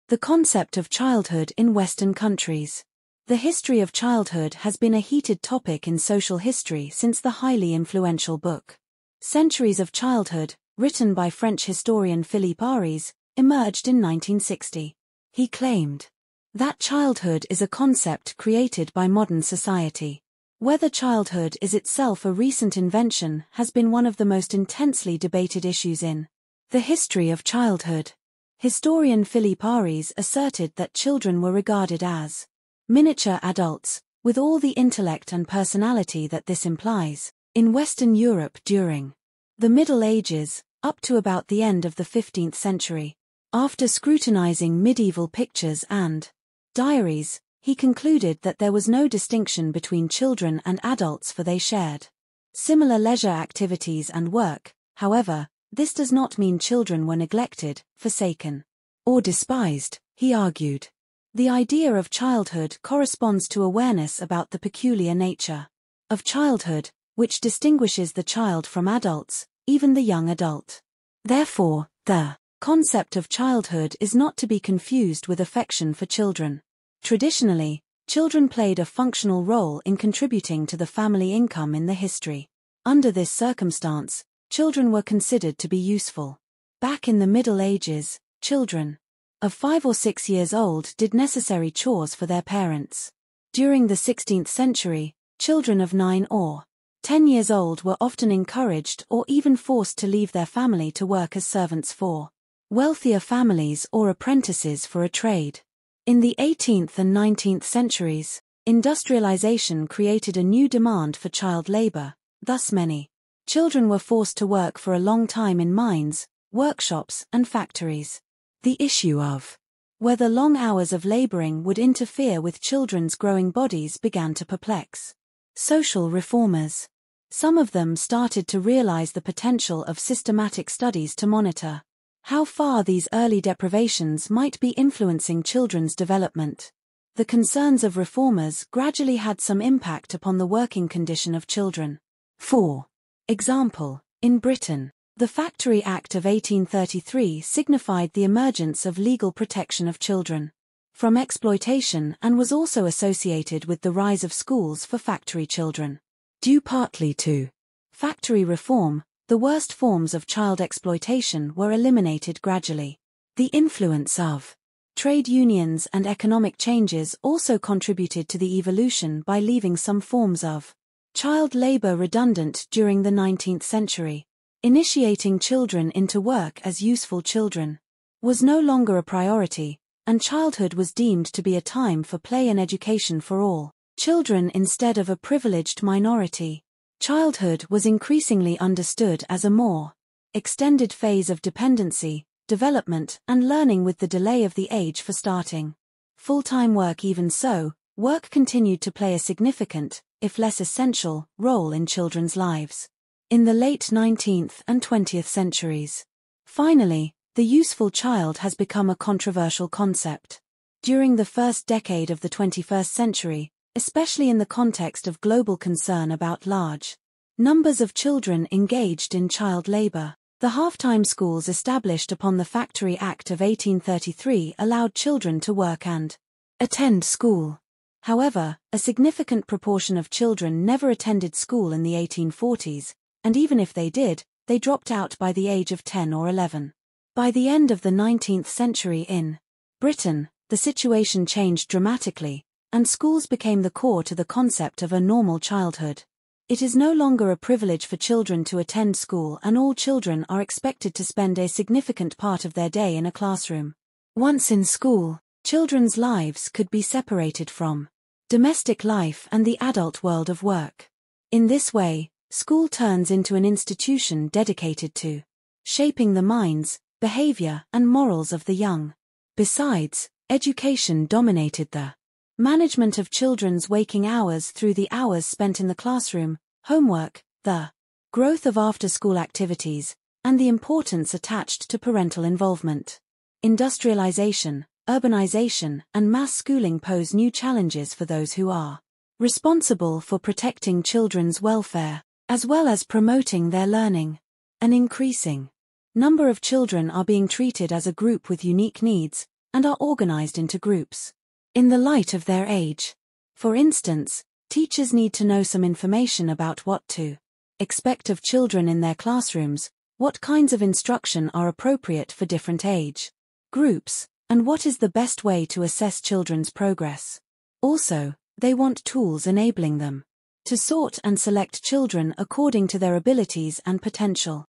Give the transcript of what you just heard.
The concept of childhood in Western countries. The history of childhood has been a heated topic in social history since the highly influential book, Centuries of Childhood, written by French historian Philippe Ariès, emerged in 1960. He claimed that childhood is a concept created by modern society. Whether childhood is itself a recent invention has been one of the most intensely debated issues in the history of childhood. Historian Philippe Ariès asserted that children were regarded as miniature adults, with all the intellect and personality that this implies, in Western Europe during the Middle Ages, up to about the end of the 15th century. After scrutinizing medieval pictures and diaries, he concluded that there was no distinction between children and adults, for they shared similar leisure activities and work. However, this does not mean children were neglected, forsaken, or despised, he argued. The idea of childhood corresponds to awareness about the peculiar nature of childhood, which distinguishes the child from adults, even the young adult. Therefore, the concept of childhood is not to be confused with affection for children. Traditionally, children played a functional role in contributing to the family income in the history. Under this circumstance, children were considered to be useful. Back in the Middle Ages, children of 5 or 6 years old did necessary chores for their parents. During the 16th century, children of 9 or 10 years old were often encouraged or even forced to leave their family to work as servants for wealthier families or apprentices for a trade. In the 18th and 19th centuries, industrialization created a new demand for child labor. Thus many children were forced to work for a long time in mines, workshops, and factories. The issue of whether long hours of laboring would interfere with children's growing bodies began to perplex social reformers. Some of them started to realize the potential of systematic studies to monitor how far these early deprivations might be influencing children's development. The concerns of reformers gradually had some impact upon the working condition of children. For example, in Britain, the Factory Act of 1833 signified the emergence of legal protection of children from exploitation and was also associated with the rise of schools for factory children. Due partly to factory reform, the worst forms of child exploitation were eliminated gradually. The influence of trade unions and economic changes also contributed to the evolution by leaving some forms of child labor redundant during the 19th century. Initiating children into work as useful children was no longer a priority, and childhood was deemed to be a time for play and education for all children instead of a privileged minority. Childhood was increasingly understood as a more extended phase of dependency, development, and learning, with the delay of the age for starting full-time work. Even so, work continued to play a significant, if less essential, role in children's lives. In the late 19th and 20th centuries. Finally, the useful child has become a controversial concept. During the first decade of the 21st century, especially in the context of global concern about large numbers of children engaged in child labor, the half-time schools established upon the Factory Act of 1833 allowed children to work and attend school. However, a significant proportion of children never attended school in the 1840s, and even if they did, they dropped out by the age of 10 or 11. By the end of the 19th century in Britain, the situation changed dramatically, and schools became the core to the concept of a normal childhood. It is no longer a privilege for children to attend school, and all children are expected to spend a significant part of their day in a classroom. Once in school, children's lives could be separated from domestic life and the adult world of work. In this way, school turns into an institution dedicated to shaping the minds, behavior, and morals of the young. Besides, education dominated the management of children's waking hours through the hours spent in the classroom, homework, the growth of after-school activities, and the importance attached to parental involvement. Industrialization, urbanization, and mass schooling pose new challenges for those who are responsible for protecting children's welfare, as well as promoting their learning. An increasing number of children are being treated as a group with unique needs, and are organized into groups in the light of their age. For instance, teachers need to know some information about what to expect of children in their classrooms, what kinds of instruction are appropriate for different age groups, and what is the best way to assess children's progress. Also, they want tools enabling them to sort and select children according to their abilities and potential.